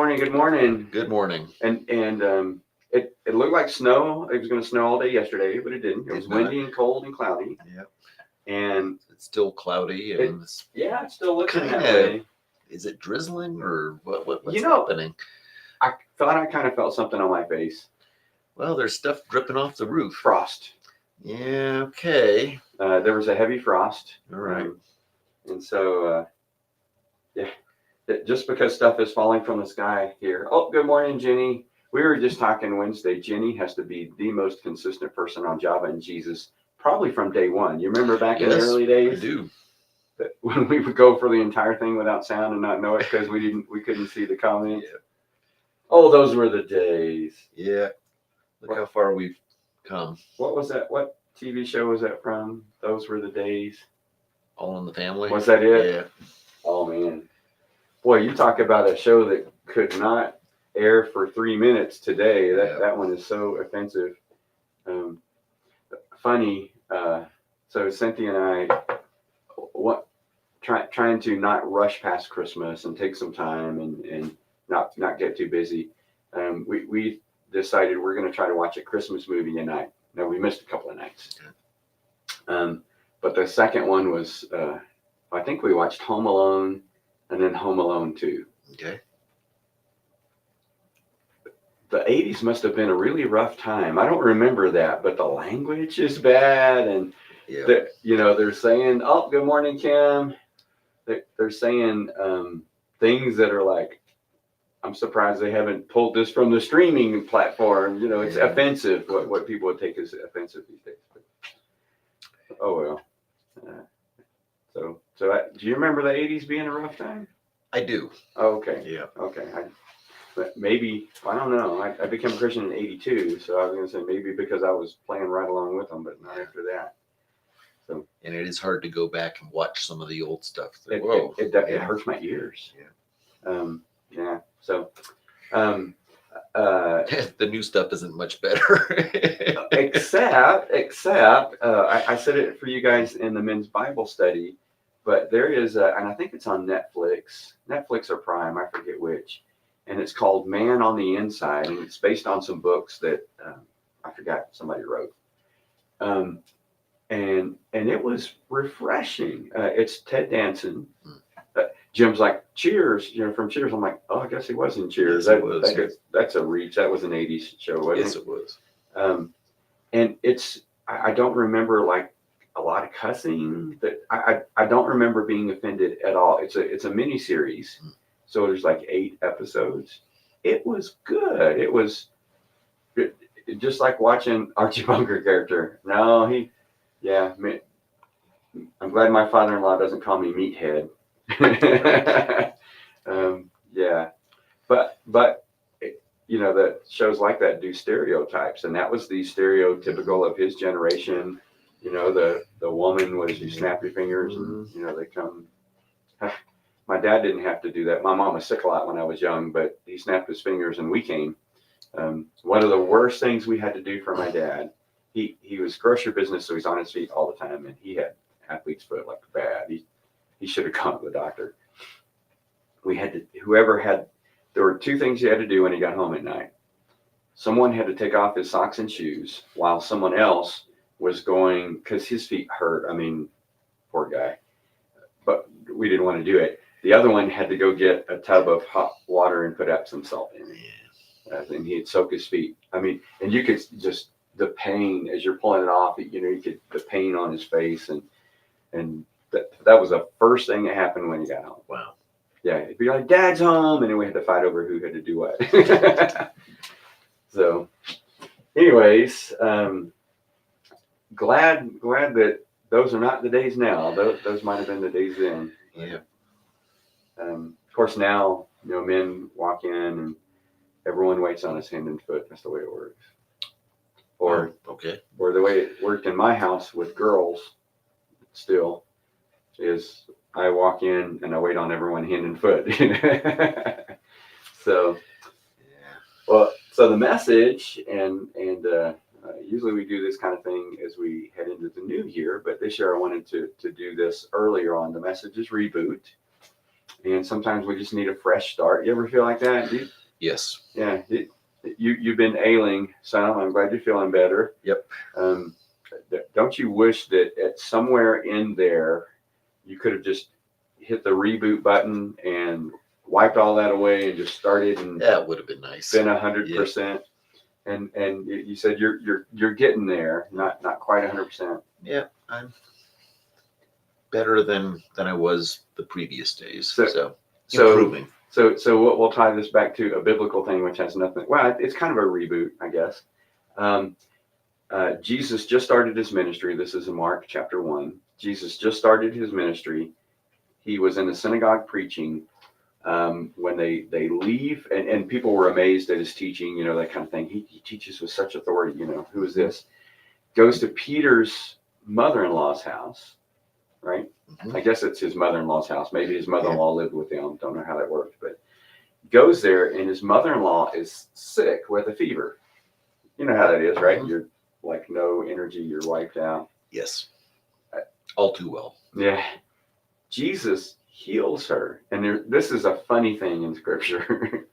morning. Good morning. Good morning. It looked like snow. It was going to snow all day yesterday, but it didn't. It Did was not. windy and cold and cloudy. Yep. And It's still cloudy and it's yeah, it's still looking that kinda- way. is it drizzling or what's You know- happening? I thought I kind of felt something on my face. Well, there's stuff dripping off the roof. Frost. Yeah, okay. There was a heavy frost. All right. And so, yeah, just because stuff is falling from the sky here. Oh, good morning, Jenny. We were just talking Wednesday. Jenny has to be the most consistent person on Java and Jesus, probably from day one. You remember back in the early I days? do. That when we would go for the entire thing without sound and not know it because we couldn't see the comments. Yeah. Oh, those were the days. Yeah. Look how far we've come. What was that? What TV show was that from? Those were the days. All in the Family. Was that it? Yeah. Oh man, boy, you talk about a show that could not air for 3 minutes today. That one is so offensive. Funny. So Cynthia and I, trying to not rush past Christmas and take some time and not get too busy. We decided we're going to try to watch a Christmas movie a night. Now we missed a couple of nights. But the second one was, I think we watched Home Alone and then Home Alone 2. Okay. The 80s must have been a really rough time. I don't remember that, but the language is bad. And, Yeah. they're saying, oh, good morning, Kim. They're saying things that are like, I'm surprised they haven't pulled this from the streaming platform. It's offensive, what people would take as offensive these days. But, oh, well. So do you remember the 80s being a rough time? I do. Oh, okay. Yeah. Okay. Maybe, I don't know. I became a Christian in 82, so I was going to say maybe because I was playing right along with them, but not after that. So. And it is hard to go back and watch some of the old stuff. It hurts my ears. Yeah. So. The new stuff isn't much better. except I said it for you guys in the men's Bible study, but there is and I think it's on Netflix or Prime, I forget which, and it's called Man on the Inside, and it's based on some books that I forgot somebody wrote, and it was refreshing. It's Ted Danson. Jim's like, Cheers, from Cheers. I'm like, oh, I guess he was in Cheers. Yes, that's a reach. That was an 80s show, wasn't it? Yes, it was. And I don't remember like a lot of cussing. That I don't remember being offended at all. It's a mini series, so there's like 8 episodes. It was good. It was just like watching Archie Bunker character. No, I'm glad my father-in-law doesn't call me meathead. Yeah, but that shows like that do stereotypes, and that was the stereotypical of his generation. The woman was you snap your fingers and they come. My dad didn't have to do that. My mom was sick a lot when I was young, but he snapped his fingers and we came. One of the worst things we had to do for my dad, he was grocery business, so he's on his feet all the time, and he had athlete's foot like bad. He should have gone to the doctor. There were 2 things he had to do when he got home at night. Someone had to take off his socks and shoes while someone else was going, because his feet hurt. I mean, poor guy. But we didn't want to do it. The other one had to go get a tub of hot water and put Epsom salt in it. And he'd soak his feet. I mean, and you could just, the pain as you're pulling it off, the pain on his face. And that was the first thing that happened when he got home. Wow. Yeah, it'd be like, Dad's home, and then we had to fight over who had to do what. So, anyways, glad that those are not the days now. Those might have been the days then. Yeah. Of course, now men walk in and everyone waits on us hand and foot. That's the way it works. Or the way it worked in my house with girls, still, is I walk in and I wait on everyone hand and foot. So, so the message, and usually we do this kind of thing as we head into the new year, but this year I wanted to do this earlier on. The message is reboot. and sometimes we just need a fresh start. You ever feel like that? Yes. Yeah. You've been ailing some. I'm glad you're feeling better. Yep. Don't you wish that at somewhere in there you could have just hit the reboot button and wiped all that away and just started and That would have been nice. been 100%? And you said you're getting there, not quite 100%. Yeah, I'm better than I was the previous days. So Improving. So we'll tie this back to a biblical thing, which has nothing. Well, it's kind of a reboot, I guess. Jesus just started his ministry. This is in Mark chapter 1. Jesus just started his ministry. He was in the synagogue preaching. When they leave, and people were amazed at his teaching, that kind of thing. He teaches with such authority. Who is this? Goes to Peter's mother-in-law's house, right? Mhm. I guess it's his mother-in-law's house. Maybe his mother-in-law lived with him. Don't know how that worked, but goes there, and his mother-in-law is sick with a fever. You know how that is, right? Mhm. You're like no energy. You're wiped out. Yes. All too well. Yeah. Jesus heals her, and this is a funny thing in Scripture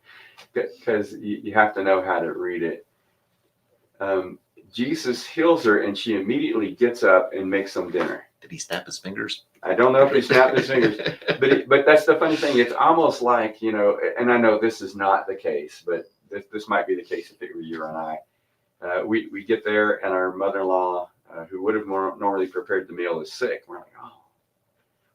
because you have to know how to read it. Jesus heals her, and she immediately gets up and makes some dinner. Did he snap his fingers? I don't know if he snapped his fingers, but that's the funny thing. It's almost like, and I know this is not the case, but this might be the case if it were you and I. We get there, and our mother-in-law, who would have normally prepared the meal, is sick. We're like, oh,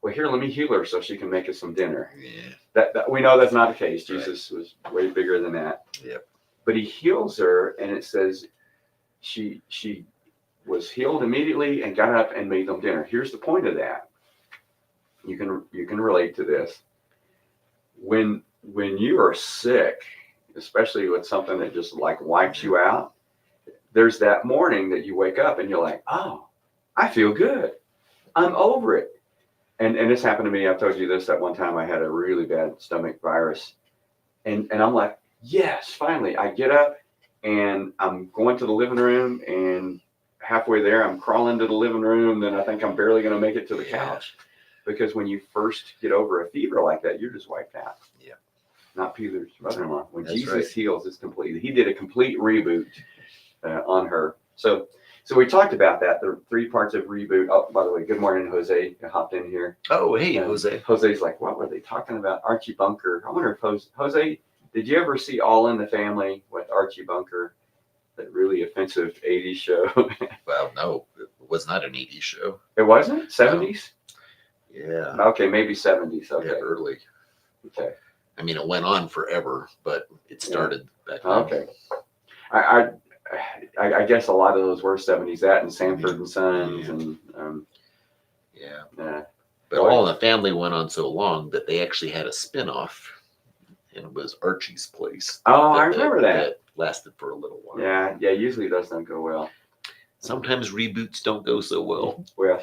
well, here, let me heal her so she can make us some dinner. Yeah. That we know that's not the case. Jesus was way bigger than that. Yep. But he heals her, and it says she was healed immediately and got up and made them dinner. Here's the point of that. You can relate to this. When you are sick, especially with something that just like wipes you out, there's that morning that you wake up and you're like, oh, I feel good. I'm over it. And this happened to me. I've told you this, that one time I had a really bad stomach virus. And I'm like, yes, finally. I get up and I'm going to the living room, and halfway there, I'm crawling to the living room. Then I think I'm barely going to make it to the couch. Because when you first get over a fever like that, you're just wiped out. Yeah. Not Peter's mother-in-law. When That's Jesus right. heals, it's complete. He did a complete reboot on her. So we talked about that, the 3 parts of reboot. Oh, by the way, good morning, Jose. I hopped in here. Oh, hey, Jose. Jose's like, what were they talking about? Archie Bunker. I wonder if Jose, did you ever see All in the Family with Archie Bunker? That really offensive 80s show. Well, no, it was not an 80s show. It wasn't? 70s? Yeah. Okay, maybe 70s. Okay. Yeah, early. Okay. I mean, it went on forever, but it started back then. Okay. I guess a lot of those were 70s. That and Sanford and Sons and Yeah. But All in the Family went on so long that they actually had a spin-off, and it was Archie's Place. Oh, I remember that. Lasted for a little while. Yeah. Usually those don't go well. Sometimes reboots don't go so well. Well,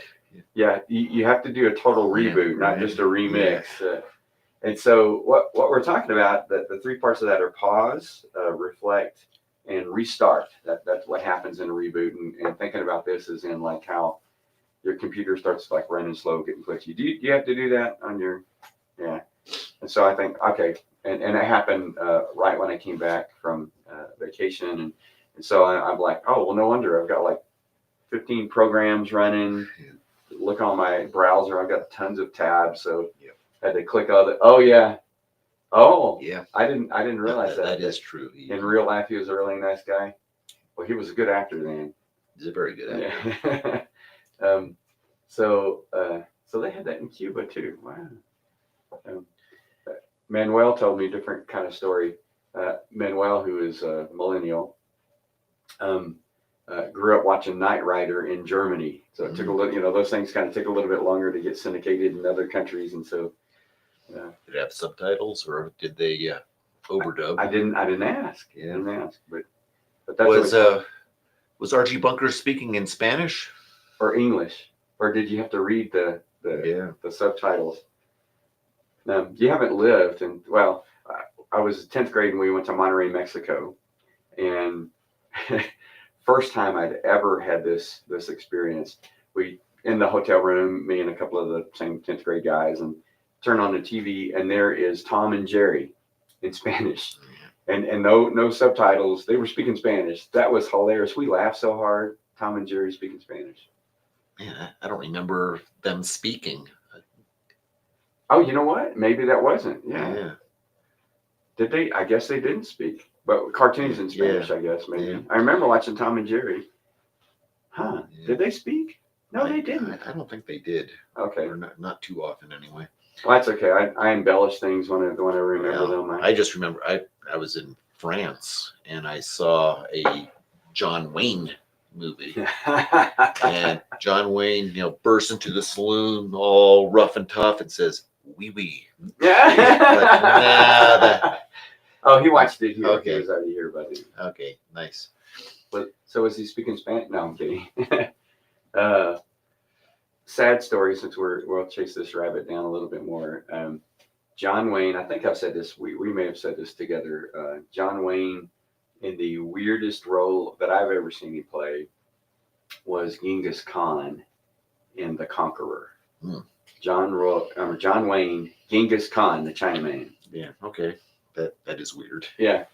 yeah, you have to do a total reboot, not just a remix. And so what we're talking about, that the 3 parts of that are pause, reflect, and restart. That's what happens in a reboot. And thinking about this is in like how your computer starts like running slow, getting glitchy. Do you have to do that on your? Yeah. And so I think, okay. And it happened right when I came back from vacation. And so I'm like, oh, well, no wonder I've got like 15 programs running. Look on my browser, I've got tons of tabs. So had to click all the, oh yeah. Oh yeah. I didn't realize that. That is true. In real life, he was a really nice guy. Well, he was a good actor then. He's a very good actor. Yeah. So they had that in Cuba too. Wow. Manuel told me a different kind of story. Manuel, who is a millennial, grew up watching Knight Rider in Germany. So it took a little, those things kind of take a little bit longer to get syndicated in other countries. And so, did it have subtitles, or did they overdub? I didn't ask. Yeah. I didn't ask, but that's was Archie Bunker speaking in Spanish or English, or did you have to read the subtitles? You haven't lived, and well, I was 10th grade and we went to Monterrey, Mexico, and first time I'd ever had this experience. We in the hotel room, me and a couple of the same 10th grade guys, and turn on the TV, and there is Tom and Jerry in Spanish, and no subtitles. They were speaking Spanish. That was hilarious. We laughed so hard. Tom and Jerry speaking Spanish. Yeah, I don't remember them speaking. Oh, you know what? Maybe that wasn't. Yeah. Yeah. Did they? I guess they didn't speak, but cartoons in Spanish. I guess maybe. Yeah. I remember watching Tom and Jerry. Huh? Yeah. Did they speak? No, they didn't. I don't think they did. Okay. Or not too often anyway. Well, that's okay. I embellish things when I remember them. I just remember I was in France and I saw a John Wayne movie. And John Wayne, bursts into the saloon all rough and tough and says, "Oui, oui." Yeah. Oh, he watched it here. Okay. He was already here, buddy. Okay, nice. But so is he speaking Spanish? No, I'm kidding. Sad story, since we'll chase this rabbit down a little bit more. John Wayne, I think I've said this. We may have said this together. John Wayne, in the weirdest role that I've ever seen him play, was Genghis Khan in The Conqueror. John Wayne, Genghis Khan, the Chinaman. Yeah. Okay. That is weird. Yeah.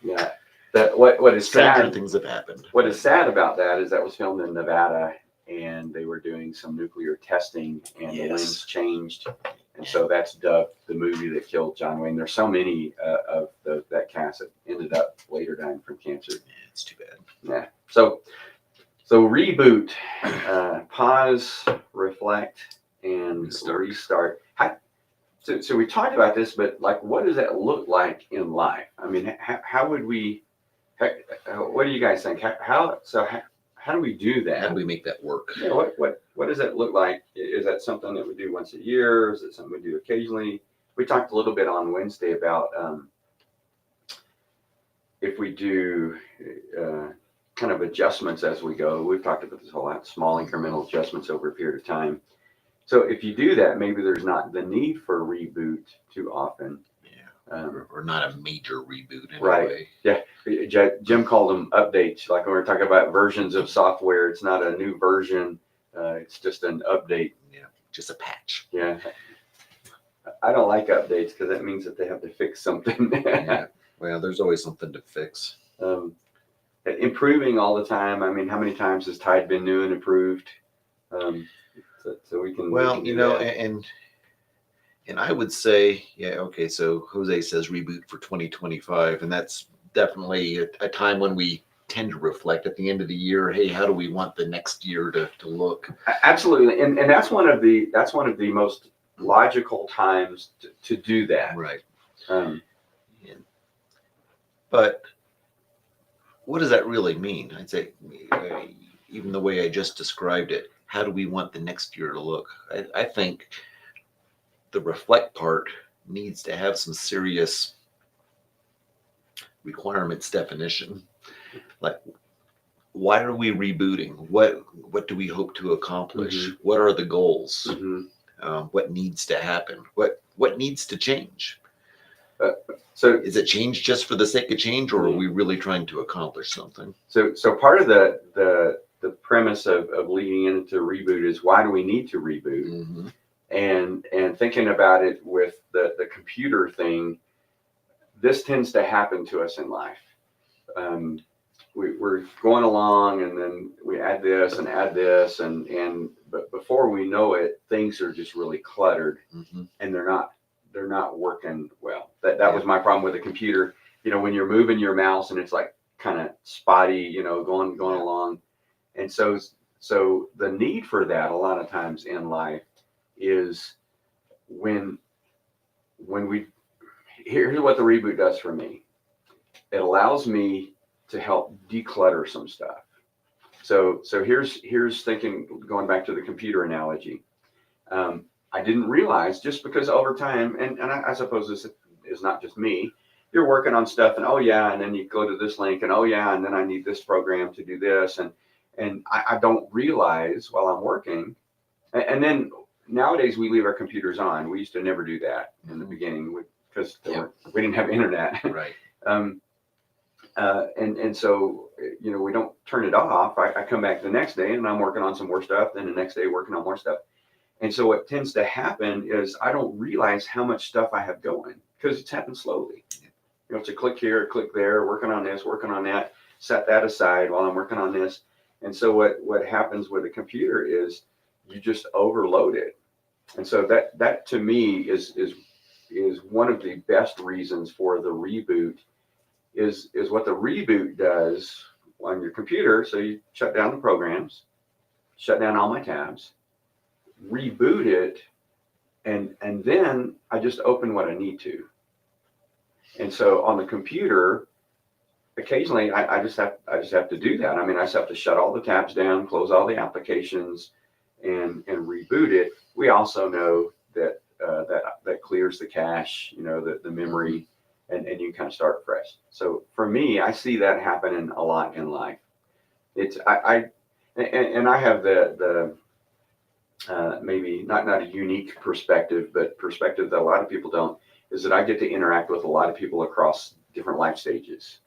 That what is Stranger sad? things have happened. What is sad about that is that was filmed in Nevada, and they were doing some nuclear testing, and the winds changed, and so that's dubbed the movie that killed John Wayne. There's so many of that cast that ended up later dying from cancer. Yeah, it's too bad. Yeah. So reboot, pause, reflect, and restart. So we talked about this, but like, what does that look like in life? I mean, how would we? What do you guys think? How do we do that? How do we make that work? Yeah, what does that look like? Is that something that we do once a year? Is it something we do occasionally? We talked a little bit on Wednesday about if we do kind of adjustments as we go. We've talked about this a lot, small incremental adjustments over a period of time. So if you do that, maybe there's not the need for a reboot too often. Yeah. Or not a major reboot in Right. a way. Yeah. Jim called them updates. Like when we're talking about versions of software, it's not a new version. It's just an update. Yeah. Just a patch. Yeah. I don't like updates because that means that they have to fix something. Yeah. Well, there's always something to fix. Improving all the time. I mean, how many times has Tide been new and improved? So we can. Well, we can do that. and I would say, yeah, okay. So Jose says reboot for 2025, and that's definitely a time when we tend to reflect at the end of the year. Hey, how do we want the next year to look? Absolutely, and that's one of the most logical times to do that. Right. Um, But what does that really mean? I'd say, even the way I just described it, how do we want the next year to look? I think the reflect part needs to have some serious requirements definition. Like, why are we rebooting? What do we hope to accomplish? Mhm. What are the goals? mhm. What needs to happen? What needs to change? So Is it change just for the sake of change, or are we really trying to accomplish something? So part of the premise of leading into reboot is, why do we need to reboot? Mm-hmm. And thinking about it with the computer thing, this tends to happen to us in life. We're going along, and then we add this, but before we know it, things are just really cluttered, Mm-hmm. and they're not working well. That was my problem with the computer. When you're moving your mouse and it's like kind of spotty, going along. And so the need for that a lot of times in life is when here's what the reboot does for me. It allows me to help declutter some stuff. So here's thinking, going back to the computer analogy. I didn't realize, just because over time, and I suppose this is not just me, you're working on stuff, and and then you go to this link, and and then I need this program to do this, and I don't realize while I'm working. And then nowadays we leave our computers on. We used to never do that in the beginning because we didn't have internet. Right. And so we don't turn it off. I come back the next day and I'm working on some more stuff. Then the next day working on more stuff. And so what tends to happen is I don't realize how much stuff I have going because it's happened slowly. You know, it's a click here, a click there, working on this, working on that, set that aside while I'm working on this. And so what happens with a computer is you just overload it. And so that to me is one of the best reasons for the reboot is what the reboot does on your computer. So you shut down the programs, shut down all my tabs, reboot it, and then I just open what I need to. And so on the computer, occasionally I just have to do that. I mean, I just have to shut all the tabs down, close all the applications, and reboot it. We also know that that clears the cache, you know, the memory, and you kind of start fresh. So for me, I see that happening a lot in life. It's I have the maybe not a unique perspective, but perspective that a lot of people don't, is that I get to interact with a lot of people across different life stages.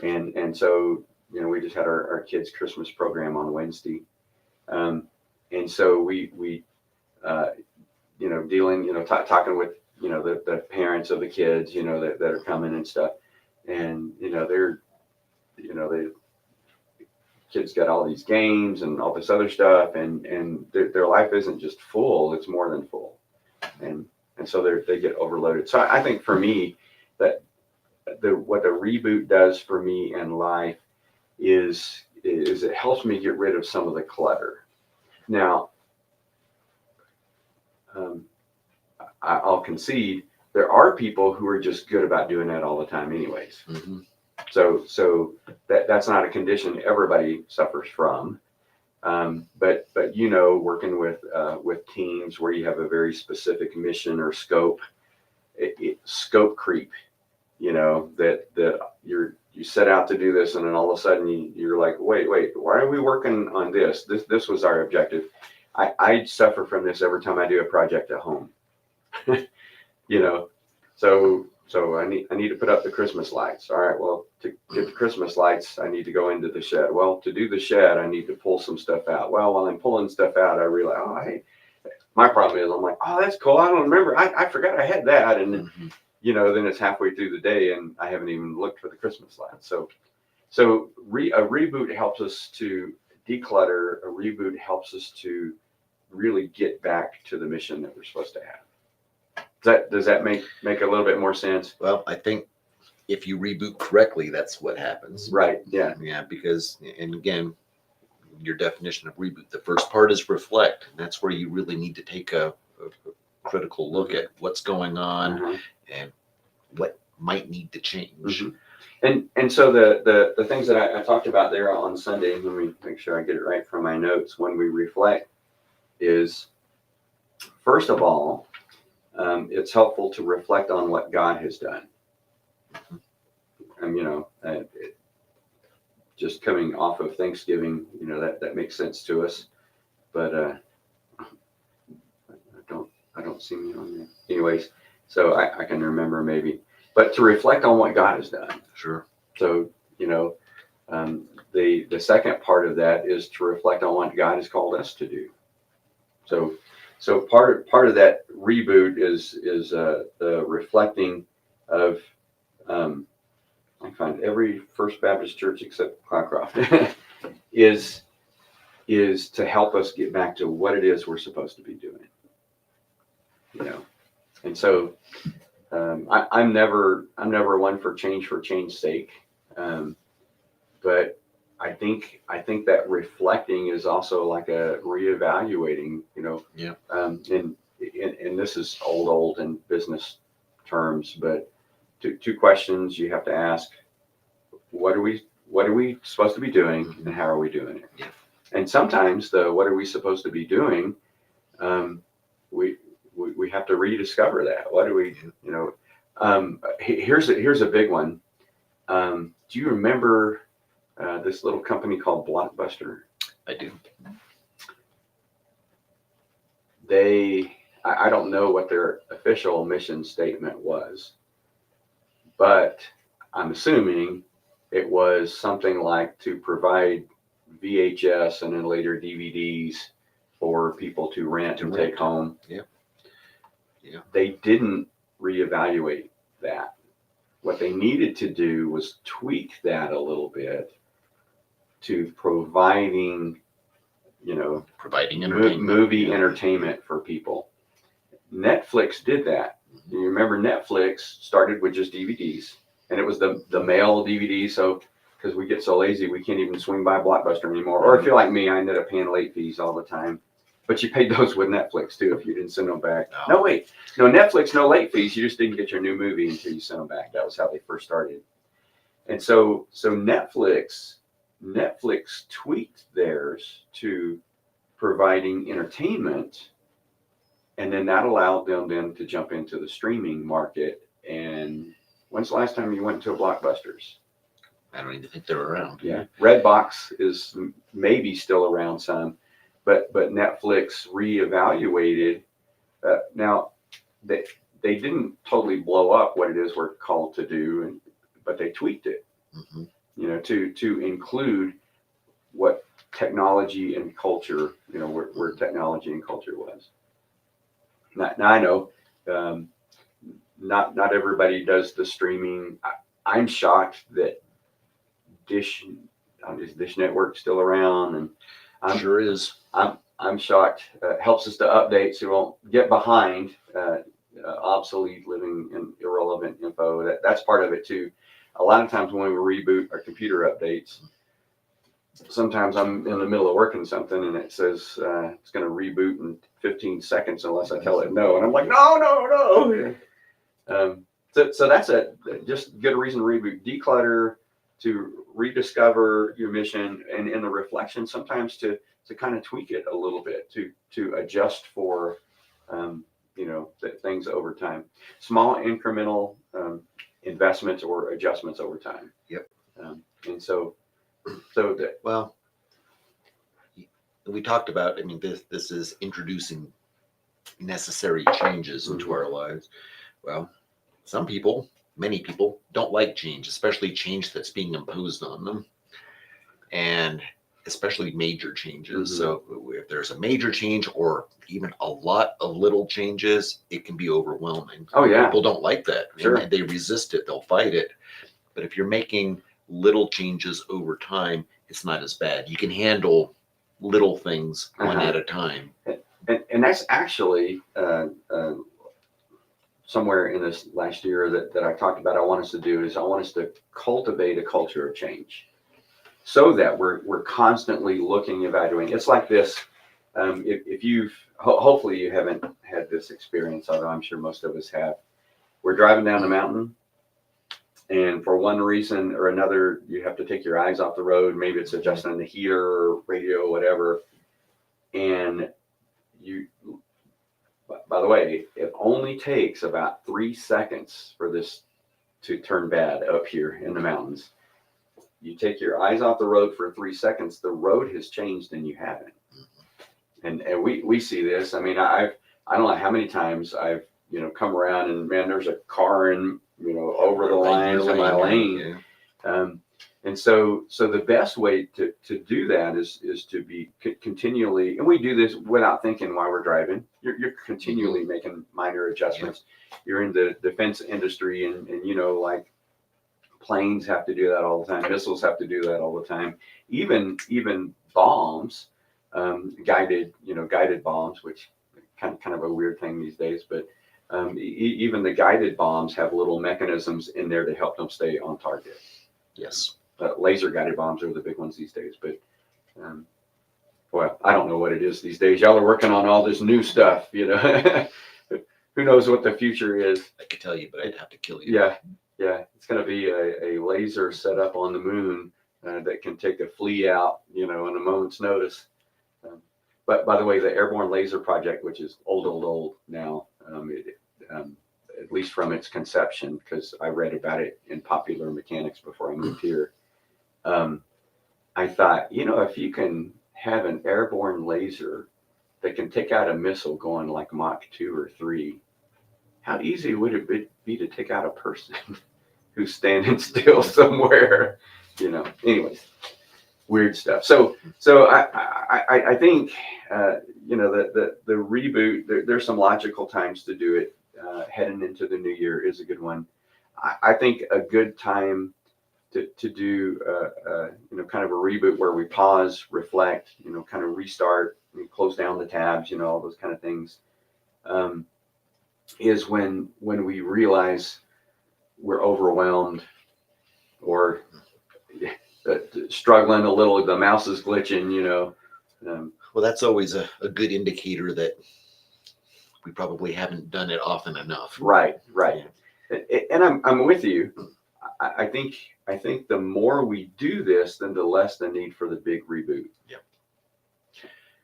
And so, you know, we just had our kids' Christmas program on Wednesday. And so we you know, dealing, you know, talking with, you know, the parents of the kids, you know, that are coming and stuff. And, you know, the kids got all these games and all this other stuff, and their life isn't just full, it's more than full. And so they get overloaded. So I think for me, that what the reboot does for me in life is it helps me get rid of some of the clutter. Now, I'll concede there are people who are just good about doing that all the time anyways. Mm-hmm. So that's not a condition everybody suffers from. But you know, working with teams where you have a very specific mission or scope, scope creep, you know, that you set out to do this, and then all of a sudden you're like, wait, why are we working on this? This was our objective. I suffer from this every time I do a project at home. You know, so I need to put up the Christmas lights. All right, well, to get the Christmas lights, I need to go into the shed. Well, to do the shed, I need to pull some stuff out. Well, while I'm pulling stuff out, I realize, oh, hey, my problem is I'm like, oh, that's cool. I don't remember. I forgot I had that. And then, you know, then it's halfway through the day and I haven't even looked for the Christmas lights. So a reboot helps us to declutter. A reboot helps us to really get back to the mission that we're supposed to have. Does that make a little bit more sense? Well, I think if you reboot correctly, that's what happens. Right. Yeah. Yeah, because, and again, your definition of reboot, the first part is reflect. And that's where you really need to take a critical look at what's going on and what might need to change. And so the things that I talked about there on Sunday, let me make sure I get it right from my notes, when we reflect, is first of all, it's helpful to reflect on what God has done. And, you know, just coming off of Thanksgiving, you know, that makes sense to us. But I don't see me on there. Anyways, so I can remember maybe. But to reflect on what God has done. Sure. So, you know, the second part of that is to reflect on what God has called us to do. So part of that reboot is the reflecting of I find every First Baptist church except Cloudcroft is to help us get back to what it is we're supposed to be doing. You know, and so I'm never one for change's sake, but I think that reflecting is also like a reevaluating, you know. Yeah. And this is old in business terms, but two questions you have to ask: what are we supposed to be doing, and how are we doing it? Yeah. And sometimes the what are we supposed to be doing, we have to rediscover that. What do we, you know? Here's a big one. Do you remember this little company called Blockbuster? I do. I don't know what their official mission statement was, but I'm assuming it was something like to provide VHS and then later DVDs for people to rent and take home. Yeah. Yeah. They didn't reevaluate that. What they needed to do was tweak that a little bit to providing, Providing entertainment. movie Yeah. entertainment for people. Netflix did that. You remember Netflix started with just DVDs, and it was the mail DVD. So because we get so lazy, we can't even swing by Blockbuster anymore. Or if you're like me, I ended up paying late fees all the time. But you paid those with Netflix too if you didn't send them back. No. No, wait. No, Netflix, no late fees. You just didn't get your new movie until you sent them back. That was how they first started. And so Netflix tweaked theirs to providing entertainment, and then that allowed them then to jump into the streaming market. And when's the last time you went to a Blockbusters? I don't even think they're around. Yeah, Redbox is maybe still around some, but Netflix reevaluated. Now they didn't totally blow up what it is we're called to do, but they tweaked it, to include what technology and culture, where technology and culture was. Now I know not everybody does the streaming. I'm shocked that Dish Network still around, and Sure is. I'm shocked. Helps us to update so we won't get behind obsolete, living, and irrelevant info. That's part of it too. A lot of times when we reboot our computer updates, sometimes I'm in the middle of working something and it says it's going to reboot in 15 seconds unless I tell it no, and I'm like, no. So that's just good reason to reboot, declutter, to rediscover your mission, and in the reflection sometimes to kind of tweak it a little bit, to adjust for things over time, small incremental investments or adjustments over time. Yep. And so Well, we talked about, this is introducing necessary changes into our lives. Well, many people don't like change, especially change that's being imposed on them, and especially major changes. So if there's a major change or even a lot of little changes, it can be overwhelming. Oh yeah. People don't like that. Sure. They resist it. They'll fight it. But if you're making little changes over time, it's not as bad. You can handle little things one at a time. And that's actually somewhere in this last year that I talked about. I want us to cultivate a culture of change, so that we're constantly looking, evaluating. It's like this. If you've hopefully you haven't had this experience, although I'm sure most of us have. We're driving down the mountain, and for one reason or another, you have to take your eyes off the road. Maybe it's adjusting the heater or radio, whatever. And by the way, it only takes about 3 seconds for this to turn bad up here in the mountains. You take your eyes off the road for 3 seconds, the road has changed and you haven't. And we see this. I don't know how many times I've come around and man, there's a car in over the lines in my lane. Yeah. And so the best way to do that is to be continually, and we do this without thinking while we're driving. You're continually making minor adjustments. Yeah. You're in the defense industry, and like planes have to do that all the time. Missiles have to do that all the time. Even bombs, guided bombs, which kind of a weird thing these days, but even the guided bombs have little mechanisms in there to help them stay on target. Yes. Laser guided bombs are the big ones these days, but well, I don't know what it is these days. Y'all are working on all this new stuff, Who knows what the future is? I could tell you, but I'd have to kill you. Yeah. It's going to be a laser set up on the moon that can take a flea out, in a moment's notice. But by the way, the Airborne Laser Project, which is old now, at least from its conception, because I read about it in Popular Mechanics before I moved here. I thought, if you can have an airborne laser that can take out a missile going like Mach 2 or 3, how easy would it be to take out a person who's standing still somewhere? Anyways, weird stuff. So I think the reboot. There's some logical times to do it. Heading into the new year is a good one. I think a good time to do kind of a reboot where we pause, reflect, kind of restart, close down the tabs, all those kind of things, is when we realize we're overwhelmed or struggling a little. The mouse is glitching, Well, that's always a good indicator that we probably haven't done it often enough. Right. And I'm with you. I think the more we do this, then the less the need for the big reboot.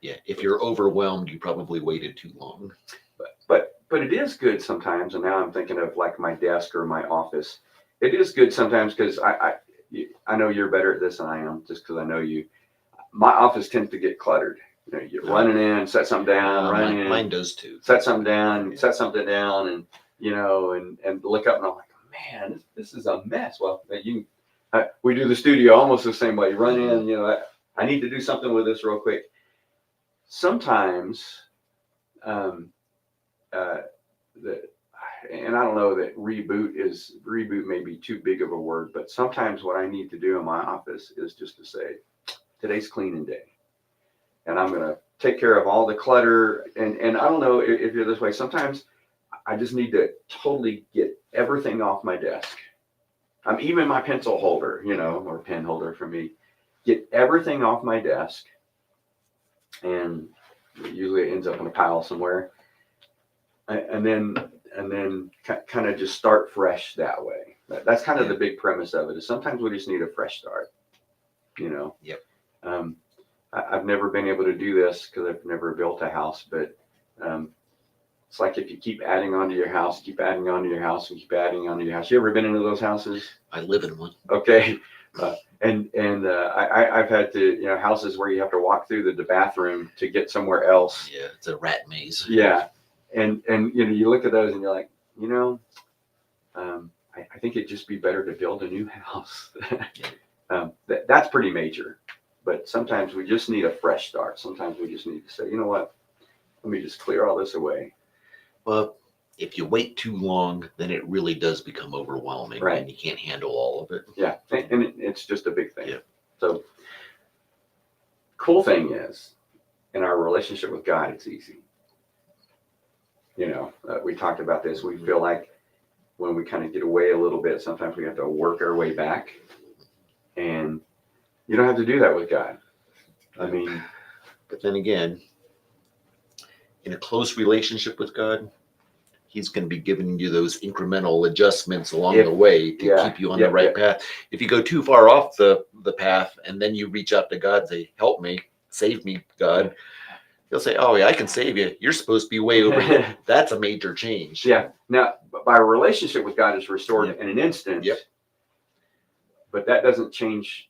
Yeah, if you're overwhelmed, you probably waited too long. But it is good sometimes. And now I'm thinking of like my desk or my office. It is good sometimes because I know you're better at this than I am, just because I know you. My office tends to get cluttered. You're running in, set something down, run in. Mine does too. Set something down, set something down, and and look up, and I'm like, man, this is a mess. Well, we do the studio almost the same way. You run in, I need to do something with this real quick. Sometimes, and I don't know that reboot may be too big of a word, but sometimes what I need to do in my office is just to say, today's cleaning day. And I'm going to take care of all the clutter. And I don't know if you're this way. Sometimes I just need to totally get everything off my desk. Even my pencil holder, or pen holder for me, get everything off my desk. And usually it ends up in a pile somewhere. And then kind of just start fresh that way. That's kind of the big premise of it, is sometimes we just need a fresh start, Yep. I've never been able to do this because I've never built a house, but it's like if you keep adding onto your house, keep adding onto your house, and keep adding onto your house. You ever been into those houses? I live in one. Okay. I've had to, houses where you have to walk through the bathroom to get somewhere else. Yeah, it's a rat maze. Yeah. And you look at those and you're like, I think it'd just be better to build a new house. That's pretty major. But sometimes we just need a fresh start. Sometimes we just need to say, you know what? Let me just clear all this away. Well, if you wait too long, then it really does become overwhelming, Right. And you can't handle all of it. Yeah, and it's just a big thing. Yeah. So, cool thing is, in our relationship with God, it's easy. We talked about this. We feel like when we kind of get away a little bit, sometimes we have to work our way back. And you don't have to do that with God. But then again, in a close relationship with God, He's going to be giving you those incremental adjustments along the way to keep you on the right path. If you go too far off the path and then you reach out to God and say, help me, save me, God, He'll say, oh, yeah, I can save you. You're supposed to be way over here. That's a major change. Yeah. Now, my relationship with God is restored in an instant. Yep. But that doesn't change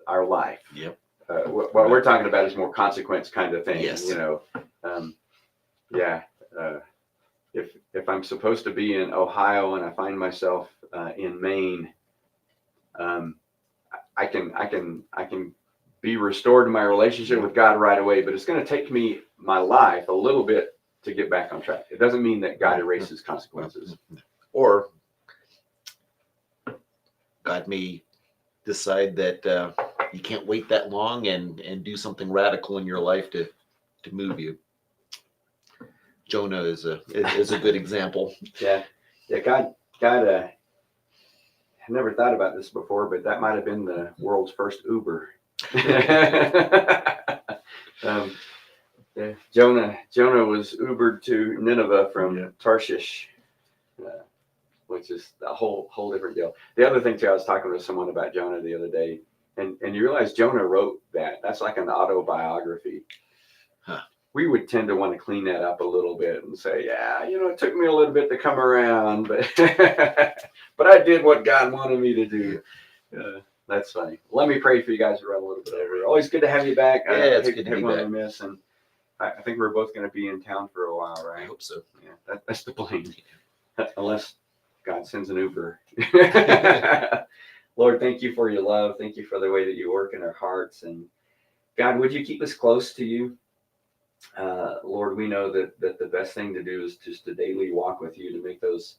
our life. Yep. What we're talking about is more consequence kind of thing. Yes. If I'm supposed to be in Ohio and I find myself in Maine, I can be restored to my relationship with God right away, but it's going to take me my life a little bit to get back on track. It doesn't mean that God erases consequences. Or God may decide that you can't wait that long and do something radical in your life to move you. Jonah is a good example. Yeah. God. I never thought about this before, but that might have been the world's first Uber. Jonah was Ubered to Nineveh from Tarshish, which is a whole different deal. The other thing too, I was talking to someone about Jonah the other day, and you realize Jonah wrote that. That's like an autobiography. Huh. We would tend to want to clean that up a little bit and say, it took me a little bit to come around, but but I did what God wanted me to do. That's funny. Let me pray for you guys to run a little bit over. Always good to have you back. Yeah, it's good to be back. Miss, and I think we're both going to be in town for a while, right? I hope so. Yeah, that's the plan. Unless God sends an Uber. Lord, thank you for your love. Thank you for the way that you work in our hearts. And God, would you keep us close to you? Lord, we know that the best thing to do is just to daily walk with you, to make those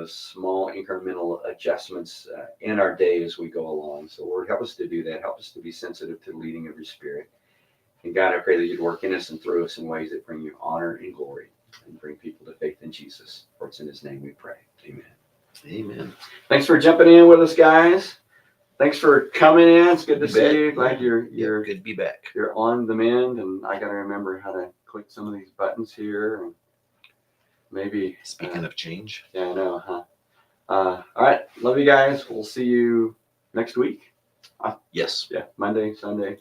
small incremental adjustments in our day as we go along. So Lord, help us to do that. Help us to be sensitive to the leading of your Spirit. And God, I pray that you'd work in us and through us in ways that bring you honor and glory and bring people to faith in Jesus. For it's in his name we pray. Amen. Amen. Thanks for jumping in with us, guys. Thanks for coming in. It's good to You see bet. you. Glad Yeah. you're Good to be back. you're on the mend, and I got to remember how to click some of these buttons here, and maybe. Speaking of change. Yeah, I know, huh? All right, love you guys. We'll see you next week. Yes. Yeah, Monday, Sunday.